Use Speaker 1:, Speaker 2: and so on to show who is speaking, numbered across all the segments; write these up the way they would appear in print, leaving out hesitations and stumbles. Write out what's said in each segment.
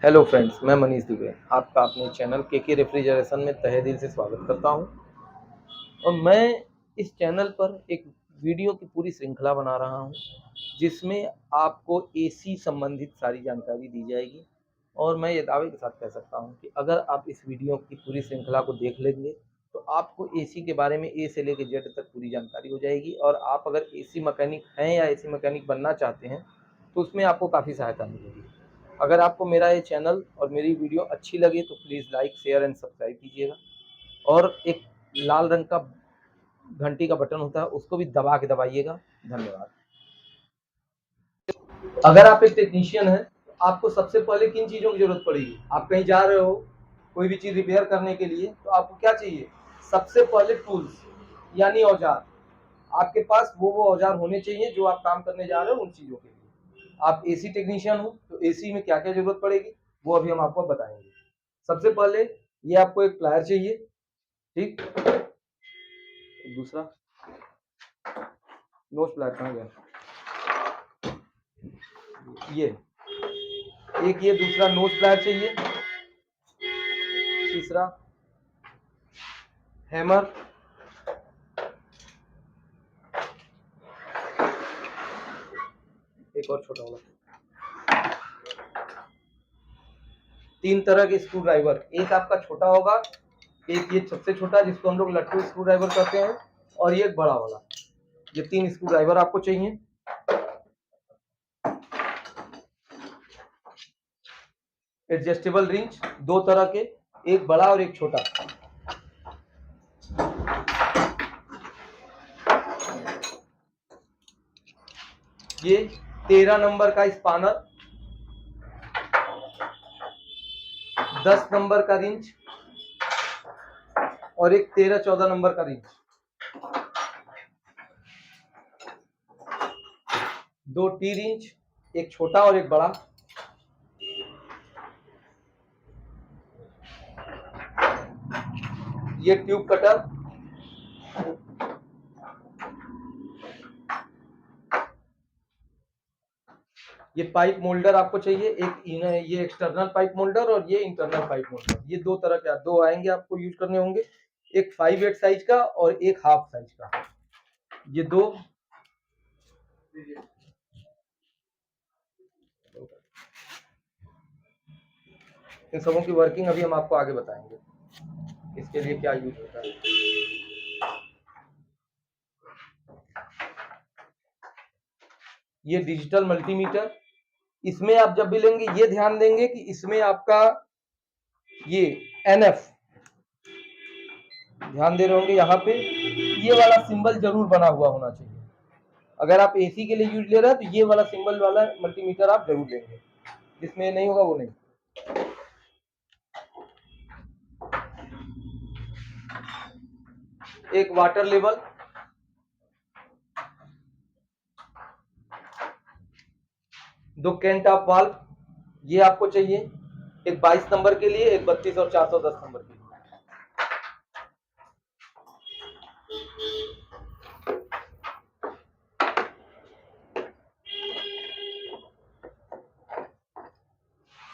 Speaker 1: Hello friends, मैं मनीष दुबे आपका अपने चैनल के रेफ्रिजरेशन में तहे दिल से स्वागत करता हूं। और मैं इस चैनल पर एक वीडियो की पूरी श्रृंखला बना रहा हूं, जिसमें आपको एसी संबंधित सारी जानकारी दी जाएगी। और मैं ये दावे के साथ कह सकता हूं कि अगर आप इस वीडियो की पूरी श्रृंखला को देख लेंगे तो आपको एसी के बारे में ए से लेकर जेड तक पूरी जानकारी हो जाएगी। और आप अगर एसी मैकेनिक हैं या एसी मैकेनिक बनना चाहते हैं तो उसमें आपको काफ़ी सहायता मिलेगी। अगर आपको मेरा ये चैनल और मेरी वीडियो अच्छी लगे तो please like, share and subscribe कीजिएगा। और एक लाल रंग का घंटी का बटन होता है, उसको भी दबा के दबाइएगा। धन्यवाद। अगर आप एक टेक्नीशियन हैं तो आपको सबसे पहले किन चीज़ों की ज़रूरत पड़ेगी? आप कहीं जा रहे हो कोई भी चीज़ रिपेयर करने के लिए, तो आपको क्या चाहिए? सबसे पहले टूल्स यानी औजार। आपके पास वो औजार होने चाहिए जो आप काम करने जा रहे हो उन चीज़ों के लिए। आप एसी टेक्नीशियन हो तो एसी में क्या क्या जरूरत पड़ेगी वो अभी हम आपको बताएंगे। सबसे पहले ये आपको एक प्लायर चाहिए, ठीक। दूसरा नोज प्लायर कहाँ गया? ये एक, ये दूसरा नोज प्लायर चाहिए। तीसरा हैमर। एक और छोटा वाला। 3 तरह के स्क्रू ड्राइवर, एक आपका छोटा होगा, एक ये सबसे छोटा जिसको हम लोग लट्टू स्क्रू ड्राइवर कहते हैं, और ये एक बड़ा वाला। ये 3 स्क्रू ड्राइवर आपको चाहिए। एडजस्टेबल रिंच 2 तरह के, एक बड़ा और एक छोटा। ये 13 नंबर का स्पानर, 10 नंबर का रिंच और एक 13-14 नंबर का रिंच। 2 टी रिंच, एक छोटा और एक बड़ा। ये ट्यूब कटर, ये पाइप मोल्डर आपको चाहिए, एक ये एक्सटर्नल पाइप मोल्डर और ये इंटरनल पाइप मोल्डर। ये 2 तरह के दो आएंगे आपको यूज करने होंगे, एक 5/8 साइज का और एक हाफ साइज का। ये दो इन सबों की वर्किंग अभी हम आपको आगे बताएंगे, इसके लिए क्या यूज होता है। ये डिजिटल मल्टीमीटर, इसमें आप जब भी लेंगे ये ध्यान देंगे कि इसमें आपका ये एनएफ, ध्यान दे रहे होंगे यहाँ पे ये वाला सिंबल जरूर बना हुआ होना चाहिए। अगर आप एसी के लिए यूज ले रहे हैं तो ये वाला सिंबल वाला मल्टीमीटर आप जरूर लेंगे, जिसमें नहीं होगा वो नहीं। एक वाटर लेवल, दो कैंट ऑफ वाल्व, ये आपको चाहिए, एक 22 नंबर के लिए, एक 32 और 410 नंबर के लिए।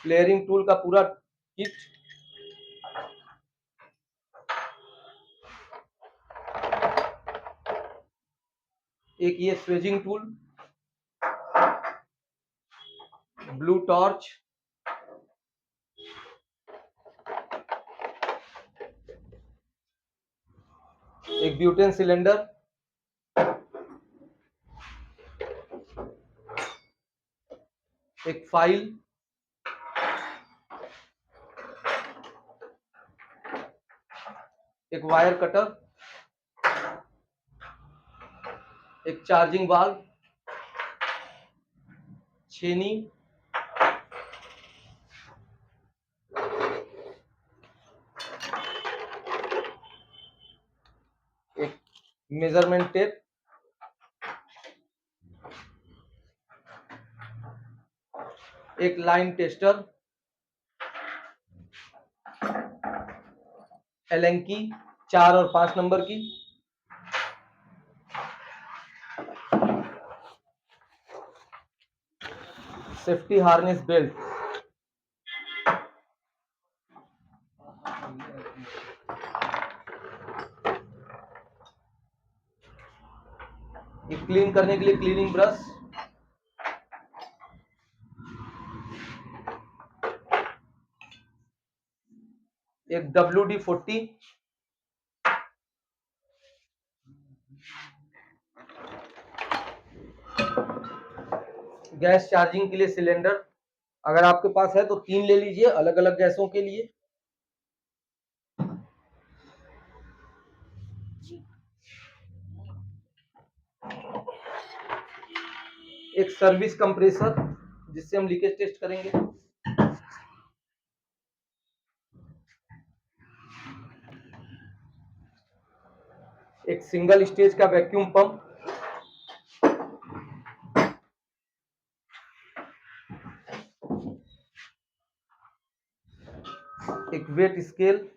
Speaker 1: फ्लेयरिंग टूल का पूरा किट, एक ये स्वेजिंग टूल, ब्लू टॉर्च, एक ब्यूटेन सिलेंडर, एक फाइल, एक वायर कटर, एक चार्जिंग वाल्व, छेनी, एक मेजरमेंट टेप, एक लाइन टेस्टर, एलन की 4 और 5 नंबर की, सेफ्टी हार्नेस बेल्ट, क्लीन करने के लिए क्लीनिंग ब्रश, एक WD-40, गैस चार्जिंग के लिए सिलेंडर, अगर आपके पास है तो 3 ले लीजिए अलग अलग गैसों के लिए। एक सर्विस कंप्रेसर जिससे हम लीकेज टेस्ट करेंगे। एक सिंगल स्टेज का वैक्यूम पंप, एक वेट स्केल,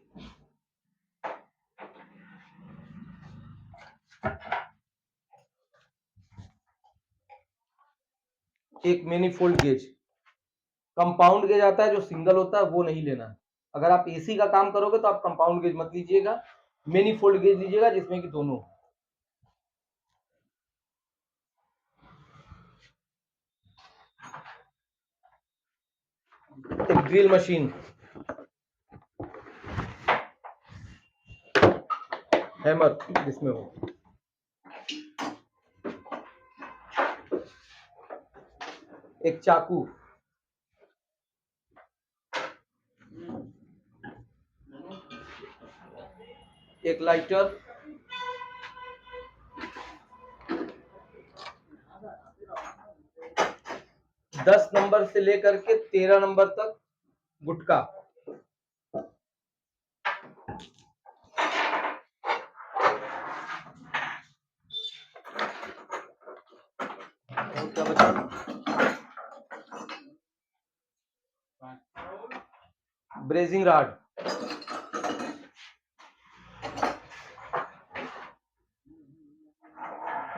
Speaker 1: एक मैनीफोल्ड गेज। कंपाउंड गेज आता है जो सिंगल होता है, वो नहीं लेना है। अगर आप एसी का काम करोगे तो आप कंपाउंड गेज मत लीजिएगा, मैनीफोल्ड गेज लीजिएगा जिसमें कि दोनों। एक ड्रिल मशीन, हैमर जिसमें हो, एक चाकू, एक लाइटर, दस नंबर से लेकर के 13 नंबर तक गुटखा, क्या बचा, ब्रेजिंग राड,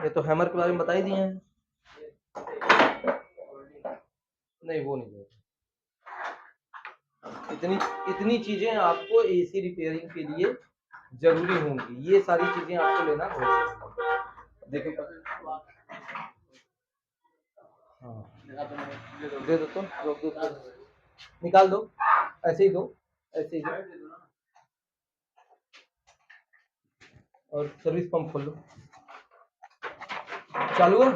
Speaker 1: ये तो हैमर के बारे में बता ही दिए हैं। नहीं वो नहीं, इतनी इतनी चीजें आपको एसी रिपेयरिंग के लिए जरूरी होंगी, ये सारी चीजें आपको लेना होगी। देखो हाँ दे दो, तो रोक दो, निकाल दो, ऐसे ही दो, ऐसे ही दो, और सर्विस पंप खोल लो। चालू है।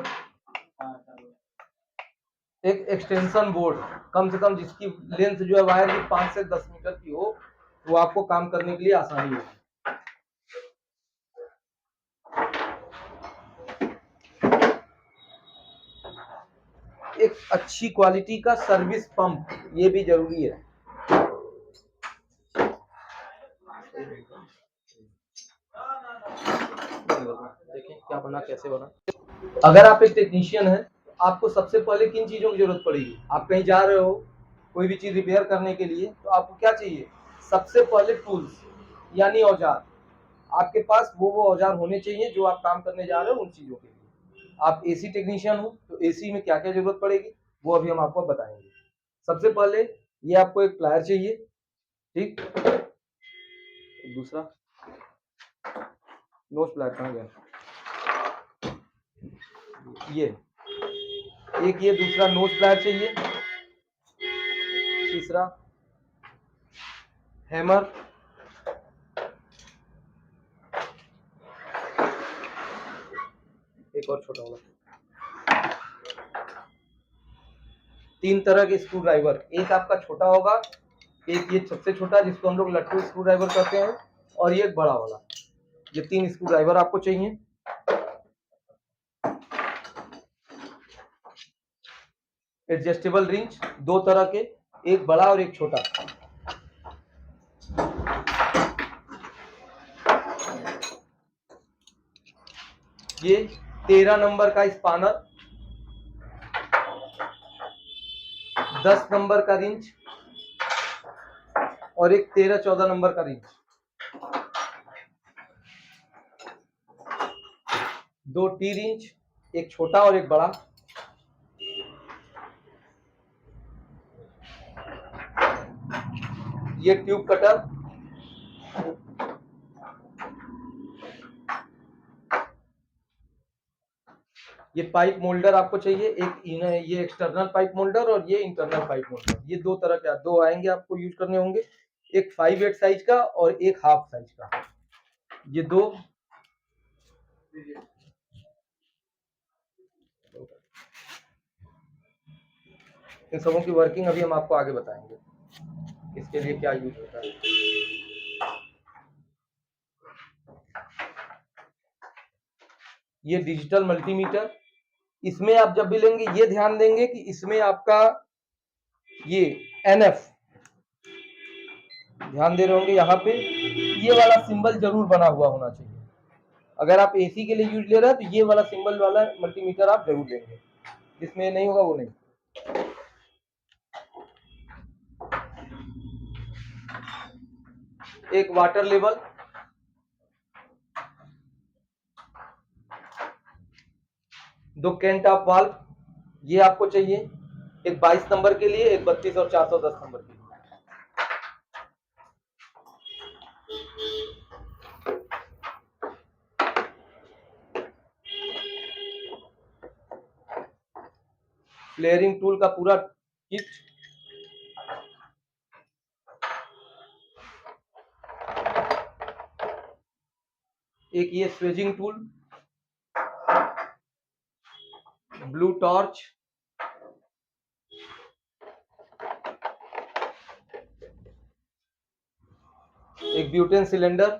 Speaker 1: एक एक्सटेंशन बोर्ड, कम से कम जिसकी लेंथ जो है वायर की 5 से 10 मीटर की हो, वो आपको काम करने के लिए आसानी होगी। एक अच्छी क्वालिटी का सर्विस पंप, ये भी जरूरी है। देखें क्या बना, कैसे बना। अगर आप एक टेक्नीशियन हैं तो आपको सबसे पहले किन चीजों की जरूरत पड़ेगी? आप कहीं जा रहे हो कोई भी चीज रिपेयर करने के लिए, तो आपको क्या चाहिए? सबसे पहले टूल्स यानी औजार। आपके पास वो औजार होने चाहिए जो आप काम करने जा रहे हो उन चीजों के लिए। आप एसी टेक्नीशियन हो तो एसी में क्या क्या जरूरत पड़ेगी वो अभी हम आपको बताएंगे। सबसे पहले ये आपको एक प्लायर चाहिए, ठीक। दूसरा नोज प्लायर कहाँ गया? ये एक, ये दूसरा नोज प्लायर चाहिए। तीसरा हैमर, एक और छोटा वाला। 3 तरह के स्क्रू ड्राइवर, एक आपका छोटा होगा, एक ये सबसे छोटा जिसको हम लोग लट्टू स्क्रू ड्राइवर कहते हैं, और ये एक बड़ा वाला। ये 3 स्क्रू ड्राइवर आपको चाहिए। एडजस्टेबल रिंच 2 तरह के, एक बड़ा और एक छोटा। ये 13 नंबर का स्पानर, 10 नंबर का रिंच और एक 13-14 नंबर का रिंच। 2 टी रिंच, एक छोटा और एक बड़ा। ये ट्यूब कटर, ये पाइप मोल्डर आपको चाहिए, ये एक्सटर्नल पाइप मोल्डर और ये इंटरनल पाइप मोल्डर, ये दो तरह के दो आएंगे, आपको यूज करने होंगे। एक 5/8 साइज का और एक हाफ साइज का, ये दो। इन सबों की वर्किंग अभी हम आपको आगे बताएंगे, इसके लिए क्या यूज होता है। ये डिजिटल मल्टीमीटर, इसमें आप जब भी लेंगे ये ध्यान देंगे कि इसमें आपका ये NF ध्यान दे रहे होंगे, यहाँ पे ये वाला सिंबल जरूर बना हुआ होना चाहिए। अगर आप AC के लिए यूज ले रहे हैं तो ये वाला सिंबल वाला मल्टीमीटर आप जरूर लेंगे, जिसमें नहीं होगा वो नहीं। एक वाटर लेवल, दो कैंट ऑफ वाल्व, ये आपको चाहिए, एक 22 नंबर के लिए, एक 32 और 410 नंबर के लिए। फ्लेयरिंग टूल का पूरा किट, एक ये स्वेजिंग टूल, ब्लू टॉर्च, एक ब्यूटेन सिलेंडर,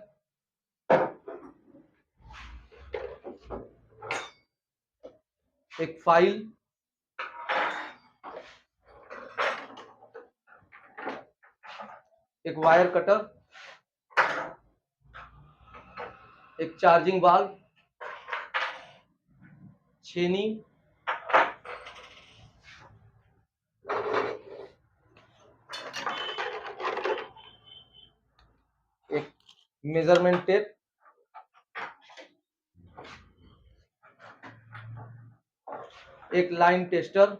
Speaker 1: एक फाइल, एक वायर कटर, एक चार्जिंग वाल्व, छेनी, एक मेजरमेंट टेप, एक लाइन टेस्टर,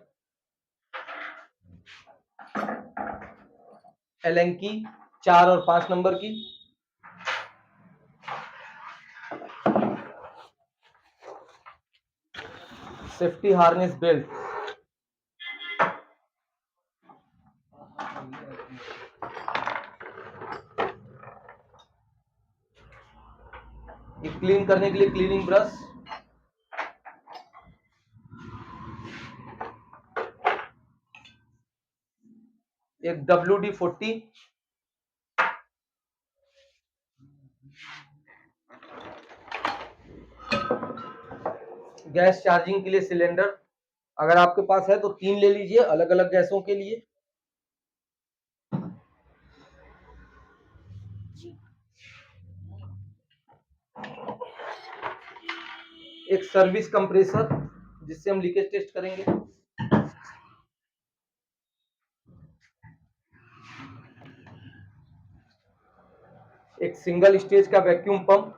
Speaker 1: एलन की 4 और 5 नंबर की, सेफ्टी हार्नेस बेल्ट, एक क्लीन करने के लिए क्लीनिंग ब्रश, एक WD-40, गैस चार्जिंग के लिए सिलेंडर, अगर आपके पास है तो 3 ले लीजिए अलग अलग गैसों के लिए, एक सर्विस कंप्रेसर जिससे हम लीकेज टेस्ट करेंगे, एक सिंगल स्टेज का वैक्यूम पंप,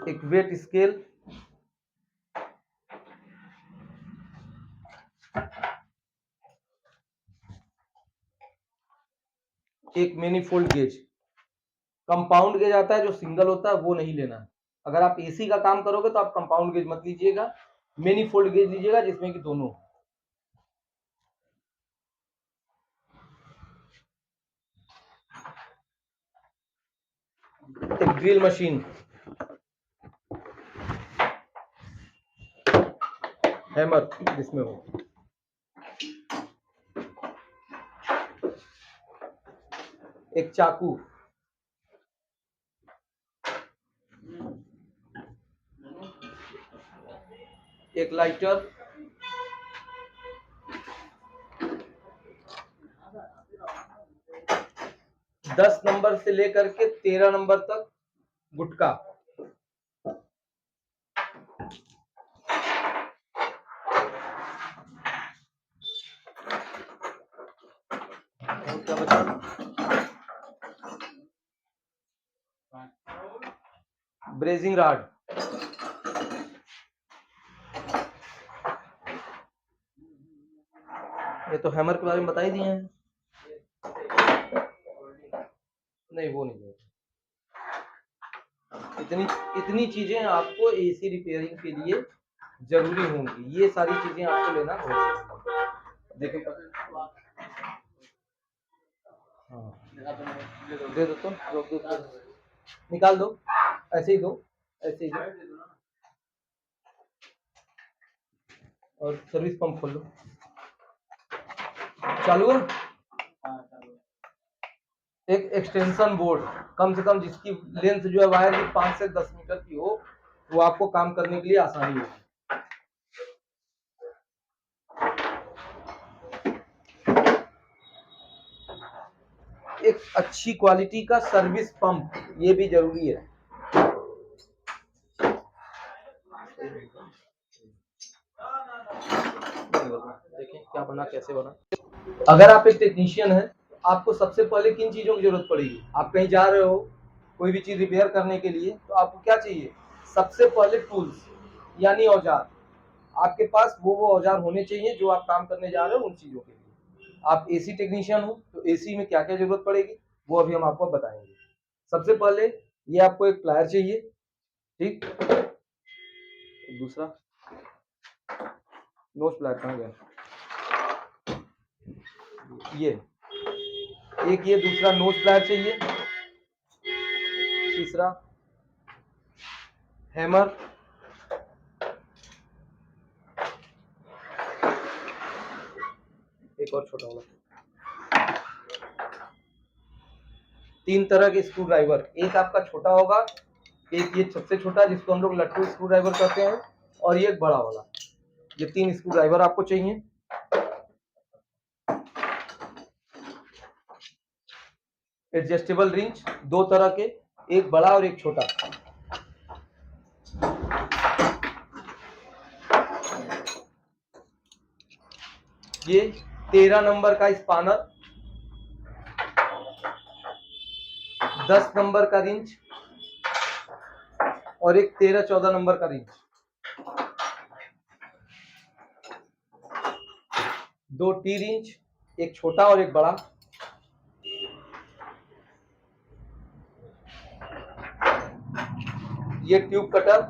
Speaker 1: एक वेट स्केल, एक मैनिफोल्ड गेज। कंपाउंड गेज आता है जो सिंगल होता है, वो नहीं लेना है। अगर आप AC का काम करोगे तो आप कंपाउंड गेज मत लीजिएगा, मैनिफोल्ड गेज लीजिएगा जिसमें कि दोनों। एक ड्रिल मशीन, हैमर जिसमें हो, एक चाकू, एक लाइटर, दस नंबर से लेकर के 13 नंबर तक गुटका, क्या बचा, ब्रेजिंग रॉड, ये तो हैमर के बारे में बता ही दिए हैं। नहीं वो नहीं जरूरत। इतनी इतनी चीजें आपको एसी रिपेयरिंग के लिए जरूरी होंगी, ये सारी चीजें आपको लेना होगा। देखो हाँ दे दो तो रोक दो, निकाल दो, ऐसे ही दो, ऐसे ही दो, और सर्विस पंप खोल लो। चालू है। एक एक्सटेंशन बोर्ड कम से कम जिसकी लेंथ जो है वायर की 5 से 10 मीटर की हो, वो आपको काम करने के लिए आसानी होगी। एक अच्छी क्वालिटी का सर्विस पंप, ये भी जरूरी है। देखें क्या बना, कैसे बना। अगर आप एक टेक्नीशियन हैं, आपको सबसे पहले किन चीजों की जरूरत पड़ेगी? आप कहीं जा रहे हो कोई भी चीज रिपेयर करने के लिए, तो आपको क्या चाहिए? सबसे पहले टूल्स यानी औजार। आपके पास वो औजार होने चाहिए जो आप काम करने जा रहे हो उन चीजों के लिए। आप एसी टेक्नीशियन हो तो एसी में क्या क्या जरूरत पड़ेगी वो अभी हम आपको बताएंगे। सबसे पहले ये आपको एक प्लायर चाहिए, ठीक। दूसरा नोज प्लायर कहाँ गया? ये एक, ये दूसरा नोज प्लायर चाहिए। तीसरा हैमर, एक और छोटा वाला। 3 तरह के स्क्रू ड्राइवर, एक आपका छोटा होगा, एक ये सबसे छोटा जिसको हम लोग लट्टू स्क्रू ड्राइवर कहते हैं, और ये एक बड़ा वाला। ये 3 स्क्रू ड्राइवर आपको चाहिए। एडजस्टेबल रिंच 2 तरह के, एक बड़ा और एक छोटा। ये 13 नंबर का स्पानर, 10 नंबर का रिंच और एक 13-14 नंबर का रिंच। 2 टी रिंच, एक छोटा और एक बड़ा। ये ट्यूब कटर,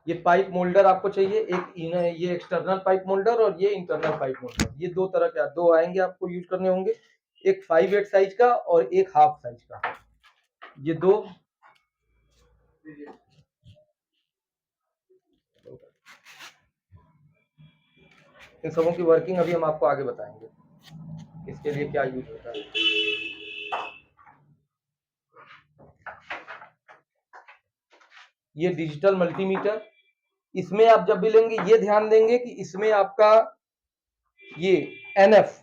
Speaker 1: ये पाइप मोल्डर आपको चाहिए, एक ये एक्सटर्नल पाइप मोल्डर और ये इंटरनल पाइप मोल्डर। ये 2 तरह के 2 आएंगे आपको यूज करने होंगे, एक 5/8 साइज का और एक हाफ साइज का। ये 2 इन सबों की वर्किंग अभी हम आपको आगे बताएंगे इसके लिए क्या यूज होता है। ये डिजिटल मल्टीमीटर, इसमें आप जब भी लेंगे ये ध्यान देंगे कि इसमें आपका ये NF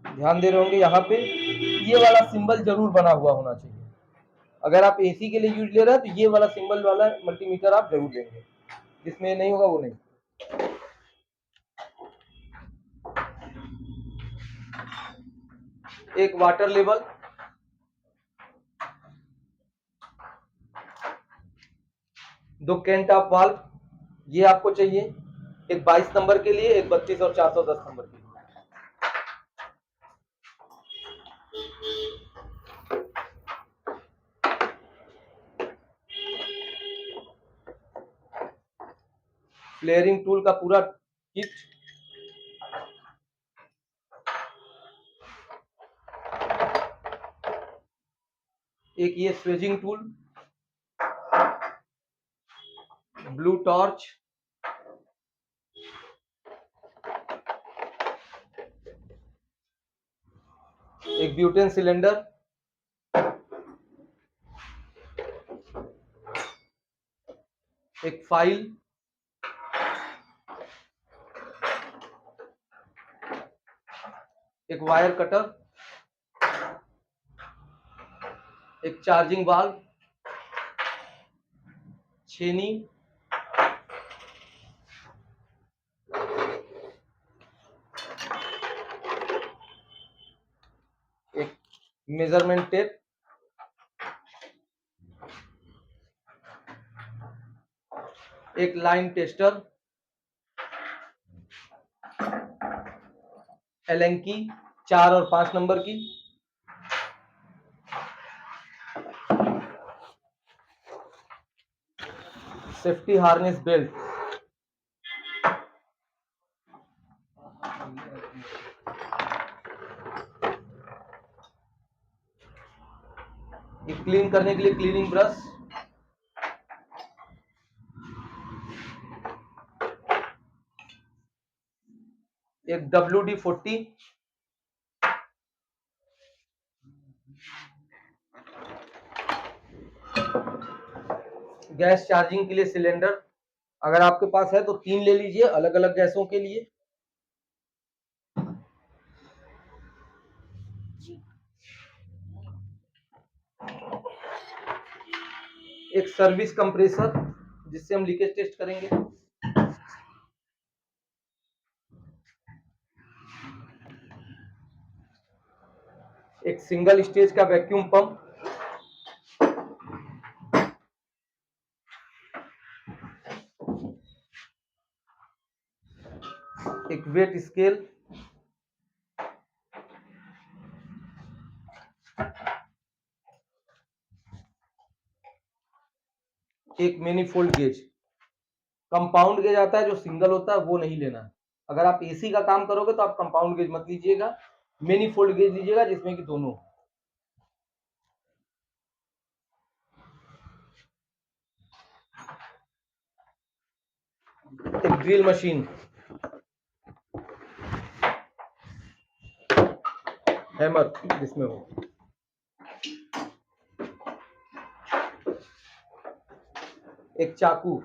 Speaker 1: ध्यान दे रहे होंगे, यहाँ पे ये वाला सिंबल जरूर बना हुआ होना चाहिए। अगर आप एसी के लिए यूज ले रहे हैं तो ये वाला सिंबल वाला मल्टीमीटर आप जरूर लेंगे, जिसमें नहीं होगा वो नहीं। एक वाटर लेवल, दो कैन टॉप वाल्व, ये आपको चाहिए, एक 22 नंबर के लिए, एक 32 और 410 नंबर के लिए। फ्लेयरिंग टूल का पूरा किट, एक ये स्वेजिंग टूल, ब्लू टॉर्च, एक ब्यूटेन सिलेंडर, एक फाइल, एक वायर कटर, एक चार्जिंग वाल्व, छेनी, एक मेजरमेंट टेप, एक लाइन टेस्टर, एलन की 4 और 5 नंबर की, सेफ्टी हार्नेस बेल्ट, ये क्लीन करने के लिए क्लीनिंग ब्रश, एक WD-40, गैस चार्जिंग के लिए सिलेंडर, अगर आपके पास है तो 3 ले लीजिए अलग अलग गैसों के लिए, एक सर्विस कंप्रेसर जिससे हम लीकेज टेस्ट करेंगे, एक सिंगल स्टेज का वैक्यूम पंप, एक वेट स्केल, एक मैनिफोल्ड गेज। कंपाउंड गेज आता है जो सिंगल होता है, वो नहीं लेना है। अगर आप एसी का काम करोगे तो आप कंपाउंड गेज मत लीजिएगा, मैनिफोल्ड गेज लीजिएगा जिसमें कि दोनों। एक ड्रिल मशीन, हैमर जिसमें हो, एक चाकू,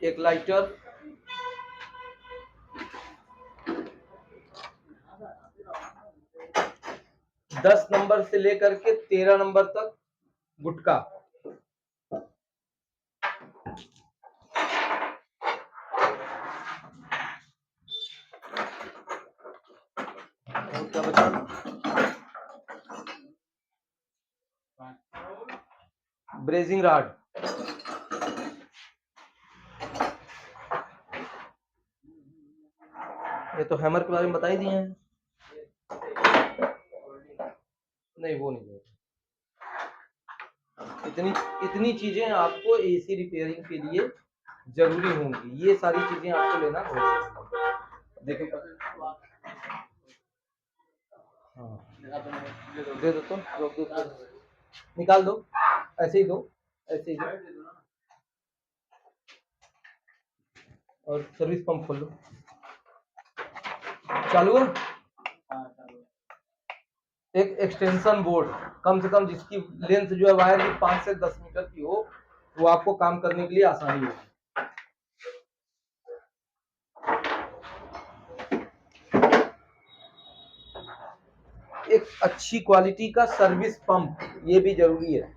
Speaker 1: एक लाइटर, दस नंबर से लेकर के 13 नंबर तक गुटखा, और क्या बचा, ब्रेजिंग राड, ये तो हैमर के बारे में बता ही दिए हैं, नहीं वो नहीं है। इतनी इतनी चीजें आपको एसी रिपेयरिंग के लिए जरूरी होंगी, ये सारी चीजें आपको लेना होगा। देखिए हाँ दे दो तो रोक दो, निकाल दो, ऐसे ही दो, ऐसे ही दो, और सर्विस पंप खोल लो, चालू है। एक एक्सटेंशन बोर्ड, कम से कम जिसकी लेंथ जो है वायर की 5 से 10 मीटर की हो, वो आपको काम करने के लिए आसानी होगी। एक अच्छी क्वालिटी का सर्विस पंप, ये भी जरूरी है।